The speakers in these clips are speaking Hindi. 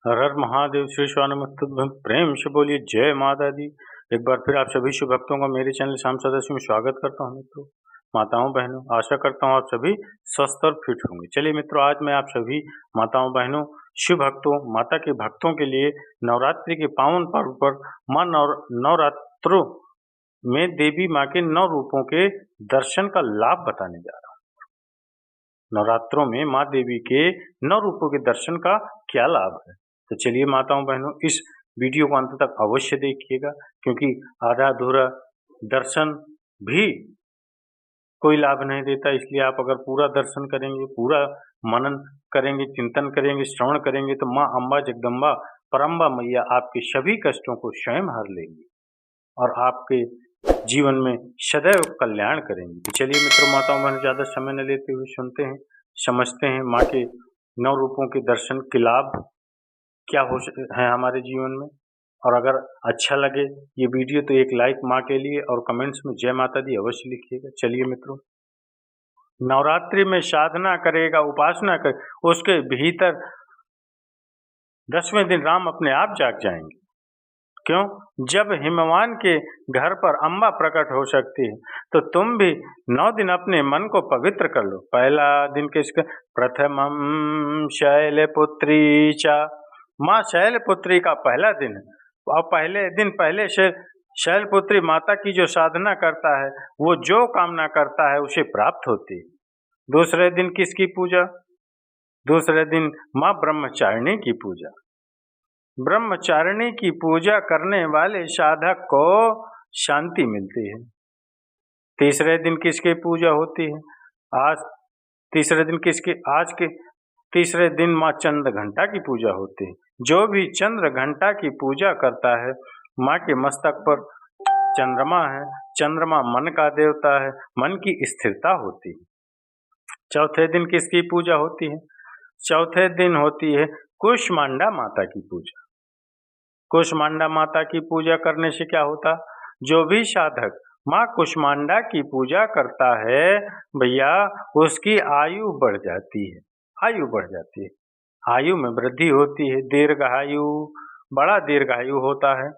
हर हर महादेव श्री स्वानमस्तुभ्यं। प्रेम से बोलिए जय माता दी। एक बार फिर आप सभी शिव भक्तों का मेरे चैनल शाम सदस्य में स्वागत करता हूं। मित्रों, माताओं बहनों, आशा करता हूं आप सभी स्वस्थ और फिट होंगे। चलिए मित्रों, आज मैं आप सभी माताओं बहनों, शिव भक्तों, माता के भक्तों के लिए नवरात्रि के पावन पर्व पर माँ नवरात्रों में देवी माँ के 9 रूपों के दर्शन का लाभ बताने जा रहा हूँ। नवरात्रों में माँ देवी के 9 रूपों के दर्शन का क्या लाभ है, तो चलिए माताओं बहनों, इस वीडियो को अंत तक अवश्य देखिएगा, क्योंकि आधा अधूरा दर्शन भी कोई लाभ नहीं देता। इसलिए आप अगर पूरा दर्शन करेंगे, पूरा मनन करेंगे, चिंतन करेंगे, श्रवण करेंगे, तो माँ अम्बा जगदम्बा परम्बा मैया आपके सभी कष्टों को स्वयं हर लेंगी और आपके जीवन में सदैव कल्याण करेंगे। तो चलिए मित्रों, माताओं बहनों, ज़्यादा समय न लेते हुए सुनते हैं, समझते हैं माँ के 9 रूपों के दर्शन के लाभ क्या है हमारे जीवन में। और अगर अच्छा लगे ये वीडियो तो एक लाइक माँ के लिए और कमेंट्स में जय माता दी अवश्य लिखिएगा। चलिए मित्रों, नवरात्रि में साधना करेगा, उपासना कर, उसके भीतर 10वें दिन राम अपने आप जाग जाएंगे। क्यों? जब हिमवान के घर पर अम्बा प्रकट हो सकती है, तो तुम भी 9 दिन अपने मन को पवित्र कर लो। पहला दिन किसका? प्रथमम शैलपुत्री चा, माँ शैलपुत्री का पहला दिन है। और पहले से शैलपुत्री माता की जो साधना करता है, वो जो कामना करता है उसे प्राप्त होती है। दूसरे दिन किसकी पूजा? दूसरे दिन माँ ब्रह्मचारिणी की पूजा। ब्रह्मचारिणी की पूजा करने वाले साधक को शांति मिलती है। तीसरे दिन किसकी पूजा होती है? तीसरे दिन माँ चंद्र घंटा की पूजा होती है। जो भी चंद्र घंटा की पूजा करता है, माँ के मस्तक पर चंद्रमा है। चंद्रमा मन का देवता है, मन की स्थिरता होती है। चौथे दिन किसकी पूजा होती है? चौथे दिन होती है कुष्मांडा माता की पूजा। कुष्मांडा माता की पूजा करने से क्या होता? जो भी साधक माँ कुष्मांडा की पूजा करता है भैया, उसकी आयु बढ़ जाती है। आयु में वृद्धि होती है, दीर्घायु, बड़ा दीर्घायु होता है।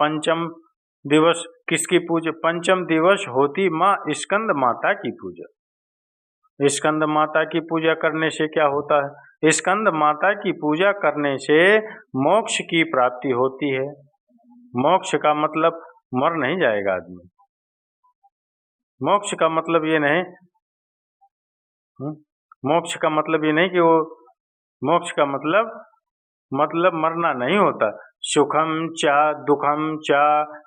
पंचम दिवस किसकी पूजा? पंचम दिवस होती माँ स्कंद माता की पूजा। स्कंद माता की पूजा करने से क्या होता है? स्कंद माता की पूजा करने से मोक्ष की प्राप्ति होती है। मोक्ष का मतलब मर नहीं जाएगा आदमी। मोक्ष का मतलब ये नहीं कि वो, मोक्ष का मतलब मरना नहीं होता। सुखम च दुखम च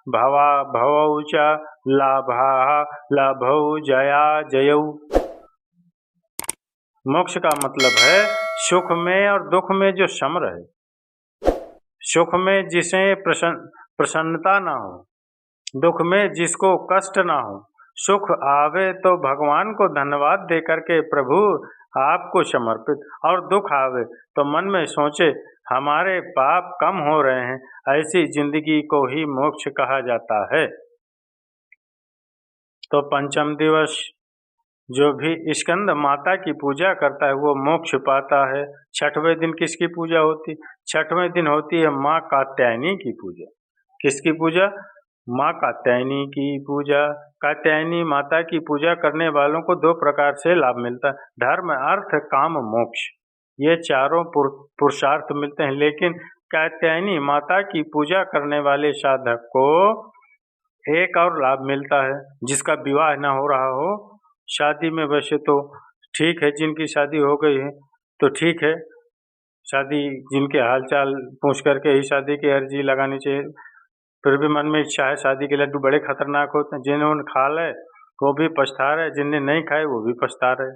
भवा भवौ च लाभा लाभौ जया जयौ। मोक्ष का मतलब है सुख में और दुख में जो सम रहे। सुख में जिसे प्रसन्नता ना हो, दुख में जिसको कष्ट ना हो। सुख आवे तो भगवान को धन्यवाद दे करके प्रभु आपको समर्पित, और दुख आवे तो मन में सोचे हमारे पाप कम हो रहे हैं। ऐसी जिंदगी को ही मोक्ष कहा जाता है। तो पंचम दिवस जो भी स्कंद माता की पूजा करता है वो मोक्ष पाता है। छठवें दिन किसकी पूजा होती? छठवें दिन होती है माँ कात्यायनी की पूजा। किसकी पूजा? माँ कात्यायनी की पूजा। कात्यायनी माता की पूजा करने वालों को 2 प्रकार से लाभ मिलता है, धर्म, अर्थ, काम, मोक्ष। ये चारों पुरुषार्थ मिलते हैं। लेकिन कात्यायनी माता की पूजा करने वाले साधक को एक और लाभ मिलता है, जिसका विवाह न हो रहा हो। शादी में वैसे तो ठीक है, जिनकी शादी हो गई है तो ठीक है, शादी जिनके हालचाल पूछ करके ही शादी की अर्जी लगानी चाहिए। फिर भी मन में इच्छा है, शादी के लड्डू बड़े खतरनाक होते हैं। जिन्होंने खा ले वो भी पछता रहे, जिनने नहीं खाए वो भी पछता रहे,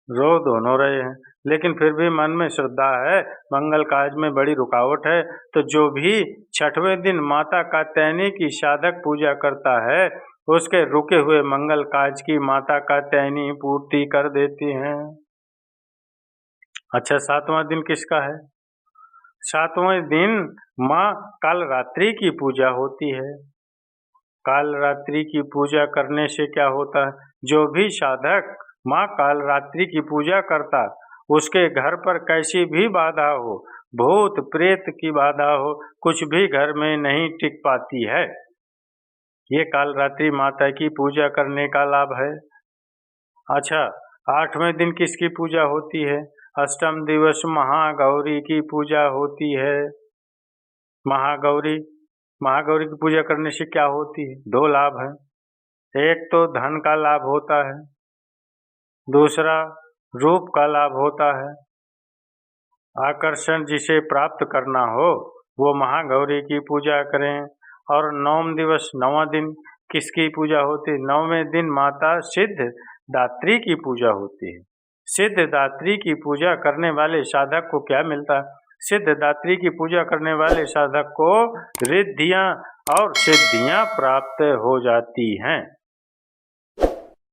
रो दोनों रहे हैं। लेकिन फिर भी मन में श्रद्धा है, मंगल काज में बड़ी रुकावट है, तो जो भी छठवें दिन माता कात्यायनी की साधक पूजा करता है, उसके रुके हुए मंगल काज की माता कात्यायनी पूर्ति कर देती हैं। अच्छा, 7वां दिन किसका है? 7वें दिन माँ कालरात्रि की पूजा होती है। कालरात्रि की पूजा करने से क्या होता है? जो भी साधक माँ कालरात्रि की पूजा करता, उसके घर पर कैसी भी बाधा हो, भूत प्रेत की बाधा हो, कुछ भी घर में नहीं टिक पाती है। ये कालरात्रि माता की पूजा करने का लाभ है। अच्छा, 8वें दिन किसकी पूजा होती है? अष्टम दिवस महागौरी की पूजा होती है। महागौरी की पूजा करने से क्या होती है? 2 लाभ हैं। एक तो धन का लाभ होता है, दूसरा रूप का लाभ होता है। आकर्षण जिसे प्राप्त करना हो वो महागौरी की पूजा करें। और 9वां दिन किसकी पूजा होती है? 9वें दिन माता सिद्धिदात्री की पूजा होती है। सिद्धिदात्री की पूजा करने वाले साधक को क्या मिलता है? सिद्धिदात्री की पूजा करने वाले साधक को रिद्धियां और सिद्धियां प्राप्त हो जाती हैं।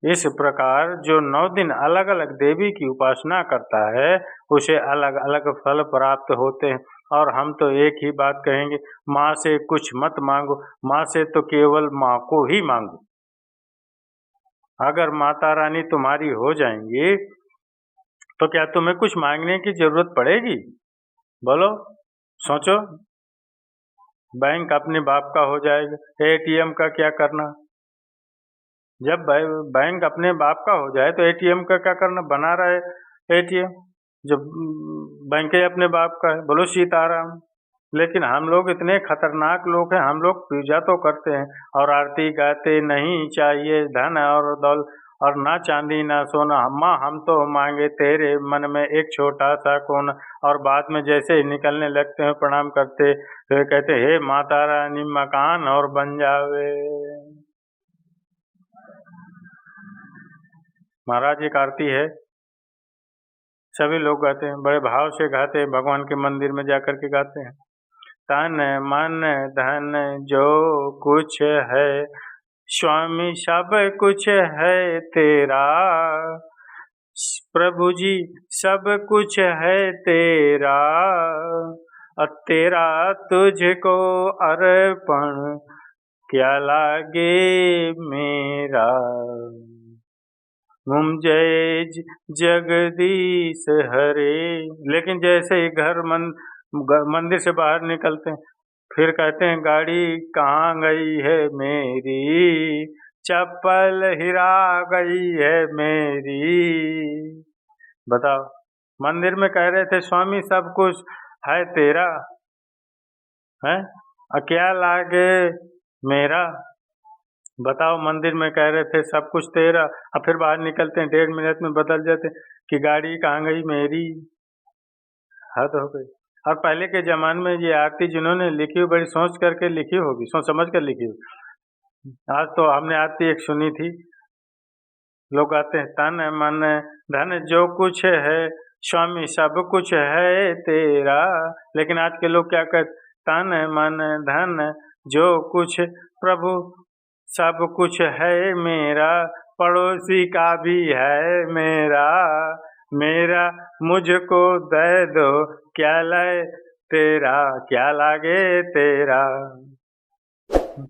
इस प्रकार जो 9 दिन अलग अलग देवी की उपासना करता है उसे अलग अलग फल प्राप्त होते हैं। और हम तो एक ही बात कहेंगे, माँ से कुछ मत मांगो, माँ से तो केवल माँ को ही मांगो। अगर माता रानी तुम्हारी हो जाएंगी तो क्या तुम्हें कुछ मांगने की जरूरत पड़ेगी? बोलो, सोचो। बैंक अपने बाप का हो जाएगा, एटीएम का क्या करना? जब बैंक अपने बाप का हो जाए तो एटीएम का क्या करना? बना रहे एटीएम, जब बैंक अपने बाप का है। बोलो सीताराम। लेकिन हम लोग इतने खतरनाक लोग हैं, हम लोग पूजा तो करते हैं और आरती गाते, नहीं चाहिए धन और दौलत और ना चांदी ना सोना, माँ हम तो मांगे तेरे मन में एक छोटा सा कोना। और बाद में जैसे ही निकलने लगते हैं प्रणाम करते तो कहते हे माता रानी मकान और बन जावे। महाराज एक आरती है, सभी लोग गाते हैं, बड़े भाव से गाते हैं, भगवान के मंदिर में जाकर के गाते हैं। तन मन धन जो कुछ है स्वामी सब कुछ है तेरा, प्रभु जी सब कुछ है तेरा, तेरा तुझको अर्पण क्या लागे मेरा। जय जगदीश हरे। लेकिन जैसे ही मंदिर से बाहर निकलते हैं फिर कहते हैं गाड़ी कहाँ गई है मेरी, चप्पल हिरा गई है मेरी। बताओ, मंदिर में कह रहे थे स्वामी सब कुछ है तेरा, है क्या लागे मेरा। बताओ, मंदिर में कह रहे थे सब कुछ तेरा, अब फिर बाहर निकलते हैं 1.5 मिनट में बदल जाते कि गाड़ी कहाँ गई मेरी। हद हो गई। और पहले के जमाने में ये आरती जिन्होंने लिखी बड़ी सोच करके लिखी होगी, सोच समझ कर लिखी होगी। आज तो हमने आरती एक सुनी थी, लोग आते हैं तन मन धन जो कुछ है स्वामी सब कुछ है तेरा। लेकिन आज के लोग क्या कहते? तन मन धन जो कुछ प्रभु सब कुछ है मेरा, पड़ोसी का भी है मेरा, मेरा मुझको दे दो क्या लाए तेरा, क्या लागे तेरा।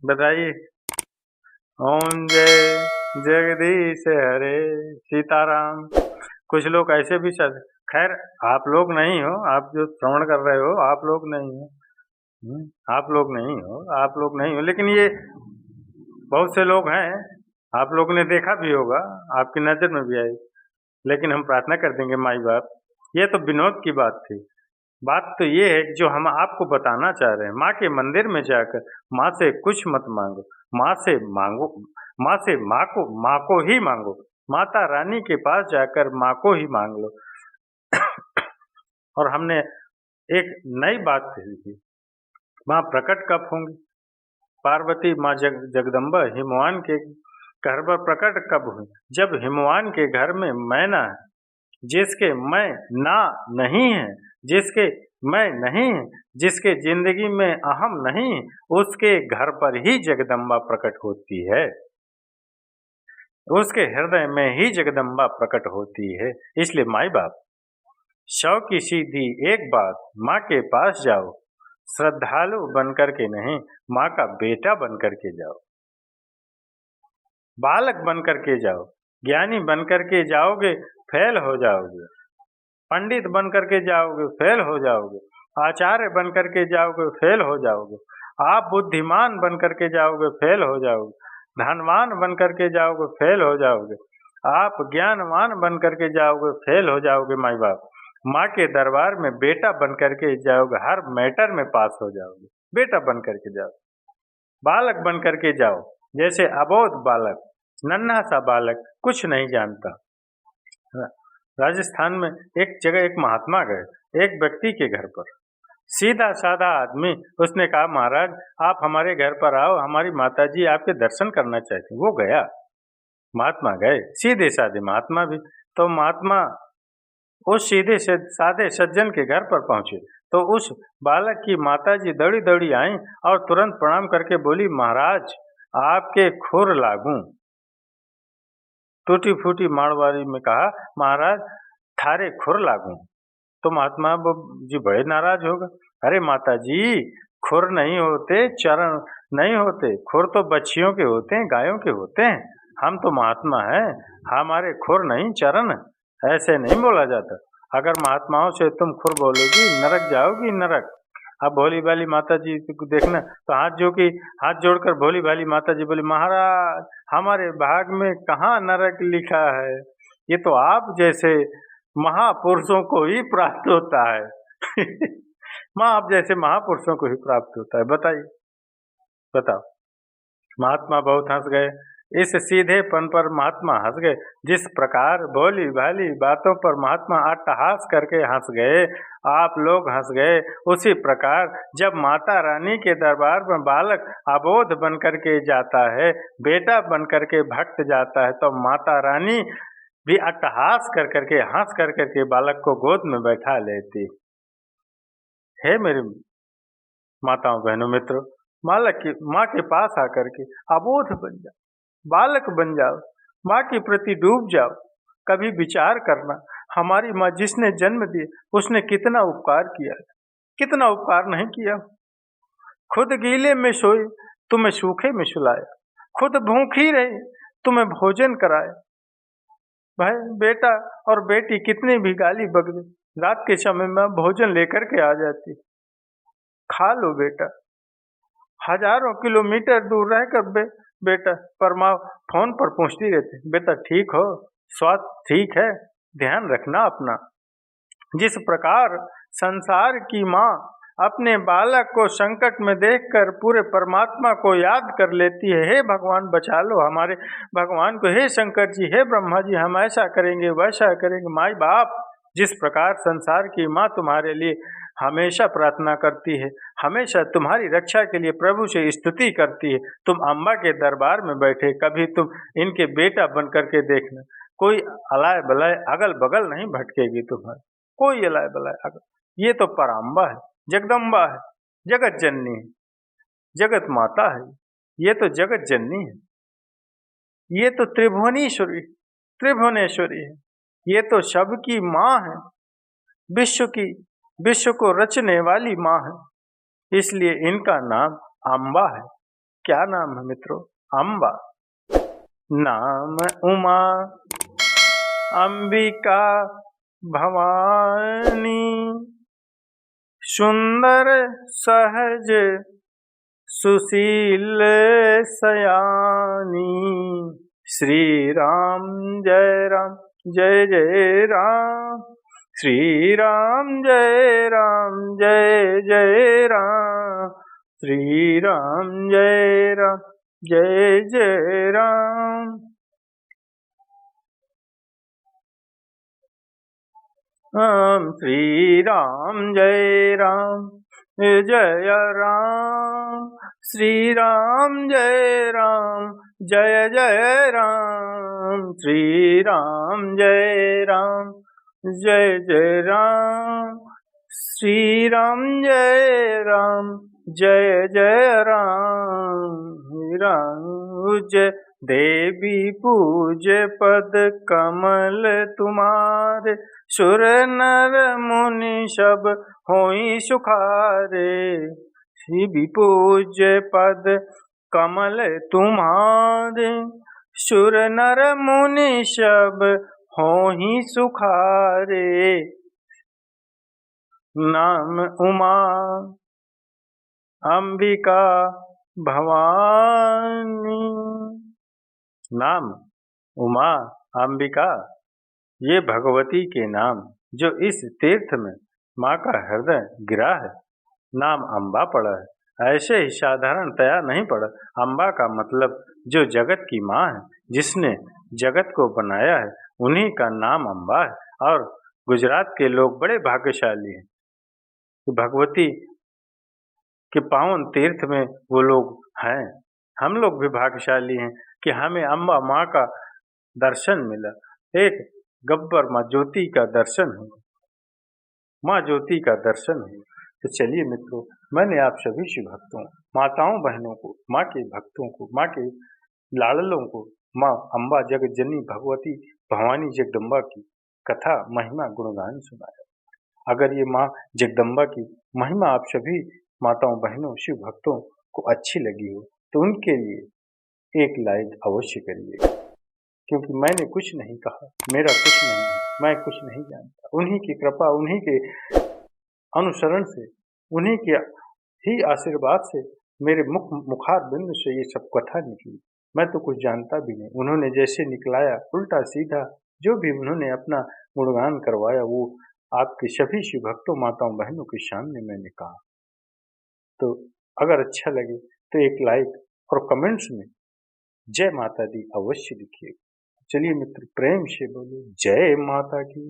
बताइए। ओम जय जगदीश हरे सीताराम। कुछ लोग ऐसे भी खैर आप लोग नहीं हो, आप जो श्रवण कर रहे हो आप लोग नहीं हो, आप लोग नहीं हो, लेकिन ये बहुत से लोग हैं, आप लोगों ने देखा भी होगा, आपकी नज़र में भी आई। लेकिन हम प्रार्थना कर देंगे माई बाप, ये तो विनोद की बात थी। बात तो ये है जो हम आपको बताना चाह रहे हैं, माँ के मंदिर में जाकर माँ से कुछ मत मांगो, माँ से मांगो, माँ को ही मांगो। माता रानी के पास जाकर माँ को ही मांग लो। और हमने एक नई बात कही थी, माँ प्रकट कब होंगी? पार्वती माँ जगदम्बा हिमवान के घर पर प्रकट कब हुई? जब हिमवान के घर में मैना है, जिसके मैं ना नहीं है, जिसके मैं नहीं है, जिसके जिंदगी में अहम नहीं, उसके घर पर ही जगदम्बा प्रकट होती है, उसके हृदय में ही जगदम्बा प्रकट होती है। इसलिए माई बाप, 100 की सीधी एक बात, माँ के पास जाओ, श्रद्धालु बनकर के नहीं, माँ का बेटा बनकर के जाओ, बालक बनकर के जाओ। ज्ञानी बनकर के जाओगे फेल हो जाओगे, पंडित बनकर के जाओगे फेल हो जाओगे, आचार्य बन करके जाओगे फेल हो जाओगे, आप बुद्धिमान बन करके जाओगे फेल हो जाओगे, धनवान बन करके जाओगे फेल हो जाओगे, आप ज्ञानवान बन करके जाओगे फेल हो जाओगे। माई बाप, माँ के दरबार में बेटा बन करके जाओगे, हर मैटर में पास हो जाओगे। बेटा बन करके जाओ, बालक बन करके जाओ, जैसे अबोध बालक, नन्हा सा बालक, कुछ नहीं जानता। राजस्थान में एक जगह एक महात्मा गए एक व्यक्ति के घर पर, सीधा साधा आदमी। उसने कहा, महाराज आप हमारे घर पर आओ, हमारी माताजी आपके दर्शन करना चाहती। वो गया, महात्मा गए, सीधे साधे महात्मा भी। तो महात्मा उस सीधे से साधे सज्जन के घर पर पहुंचे तो उस बालक की माताजी दौड़ी दौड़ी आई और तुरंत प्रणाम करके बोली, महाराज आपके खुर लागू। टूटी फूटी मारवाड़ी में कहा, महाराज थारे खुर लागू। तो महात्मा जी बड़े नाराज हो गए। अरे माता जी, खुर नहीं होते, चरण नहीं होते, खुर तो बच्चियों के होते हैं, गायों के होते हैं। हम तो महात्मा हैं, हमारे खुर नहीं चरण। ऐसे नहीं बोला जाता। अगर महात्माओं से तुम खुर बोलोगी नरक जाओगी, नरक। अब भोली भाली माता जी को देखना तो हाथ जोड़कर भोली भाली माता जी बोली, महाराज हमारे भाग में कहाँ नरक लिखा है, ये तो आप जैसे महापुरुषों को ही प्राप्त होता है। माँ आप जैसे महापुरुषों को ही प्राप्त होता है। बताइए, बताओ। महात्मा बहुत हंस गए। इस सीधेपन पर महात्मा हंस गए। जिस प्रकार भोली भाली बातों पर महात्मा अट्टहास करके हंस गए, आप लोग हंस गए। उसी प्रकार जब माता रानी के दरबार में बालक अबोध बन करके जाता है, बेटा बन करके भक्त जाता है, तो माता रानी भी अट्टहास कर करके हंस कर करके बालक को गोद में बैठा लेती है। मेरे माताओं बहनों मित्रों, माँ के पास आकर के अबोध बन जाओ, बालक बन जाओ, माँ के प्रति डूब जाओ। कभी विचार करना, हमारी माँ जिसने जन्म दिए उसने कितना उपकार किया, कितना उपकार नहीं किया। खुद गीले में सोई, तुम्हें सूखे में सुलाया, खुद भूखी रही, तुम्हें भोजन कराया। भाई बेटा और बेटी कितनी भी गाली बकदे, रात के समय में भोजन लेकर के आ जाती, खा लो बेटा। हजारों किलोमीटर दूर रहकर बेटा पर माँ फोन पर पूछती रहती, बेटा ठीक हो, स्वास्थ्य ठीक है, ध्यान रखना अपना। जिस प्रकार संसार की माँ अपने बालक को संकट में देखकर पूरे परमात्मा को याद कर लेती है, हे भगवान बचा लो हमारे भगवान को, हे शंकर जी, हे ब्रह्मा जी, हम ऐसा करेंगे वैसा करेंगे। माई बाप, जिस प्रकार संसार की माँ तुम्हारे लिए हमेशा प्रार्थना करती है, हमेशा तुम्हारी रक्षा के लिए प्रभु से स्तुति करती है, तुम अम्बा के दरबार में बैठे कभी तुम इनके बेटा बन करके देखना, कोई अलाय बलाय अगल बगल नहीं भटकेगी तुम्हारी, कोई अलाय बलाय अगल। ये तो पराम्बा है, जगदम्बा है, जगत जननी है, जगत माता है, ये तो जगत जननी है, ये तो त्रिभुवनेश्वरी है, ये तो सबकी माँ है, विश्व को रचने वाली माँ है, इसलिए इनका नाम अम्बा है। क्या नाम है मित्रों? अम्बा। नाम उमा अंबिका भवानी, सुंदर सहज सुशील सयानी। श्री राम जय राम जय जय राम, श्री राम जय जय राम, श्री राम जय जय राम। श्री राम जय जय राम, श्री राम जय जय राम, श्री राम जय जय राम, श्री राम जय जय राम। जय देवी पूज्य पद कमल तुम्हारे, सुर नर मुनि सब होई सुखारे। शिव पूज्य पद कमल तुम्हारे, सुर नर मुनि सब होई सुखारे। नाम उमा अंबिका भवानी। नाम उमा अंबिका, ये भगवती के नाम जो इस तीर्थ में माँ का हृदय गिरा है। नाम अम्बा पड़ा है, ऐसे ही साधारणतया नहीं पड़ा। अम्बा का मतलब जो जगत की माँ है, जिसने जगत को बनाया है, उन्हीं का नाम अम्बा है। और गुजरात के लोग बड़े भाग्यशाली हैं कि भगवती के पावन तीर्थ में वो लोग हैं। हम लोग भी भाग्यशाली हैं कि हमें अम्बा माँ का दर्शन मिला। एक गब्बर माँ ज्योति का दर्शन है, माँ ज्योति का दर्शन है। तो चलिए मित्रों, मैंने आप सभी शिव भक्तों, माताओं बहनों को, माँ के भक्तों को, माँ के लाडलों को माँ अम्बा जगत जननी भगवती भवानी जगदम्बा की कथा महिमा गुणगान सुनाया। अगर ये माँ जगदम्बा की महिमा आप सभी माताओं बहनों शिव भक्तों को अच्छी लगी हो तो उनके लिए एक लाइक अवश्य करिएगा, क्योंकि मैंने कुछ नहीं कहा, मेरा कुछ नहीं है, मैं कुछ नहीं जानता। उन्हीं की कृपा, उन्हीं के अनुसरण से, उन्हीं के ही आशीर्वाद से मेरे मुखार बिंद से ये सब कथा निकली। मैं तो कुछ जानता भी नहीं। उन्होंने जैसे निकलाया उल्टा सीधा जो भी उन्होंने अपना गुणगान करवाया वो आपके सभी शिव भक्तों माताओं बहनों के सामने मैंने कहा। तो अगर अच्छा लगे तो एक लाइक और कमेंट्स में जय माता दी अवश्य लिखिएगा। चलिए मित्र, प्रेम से बोलो जय माता की।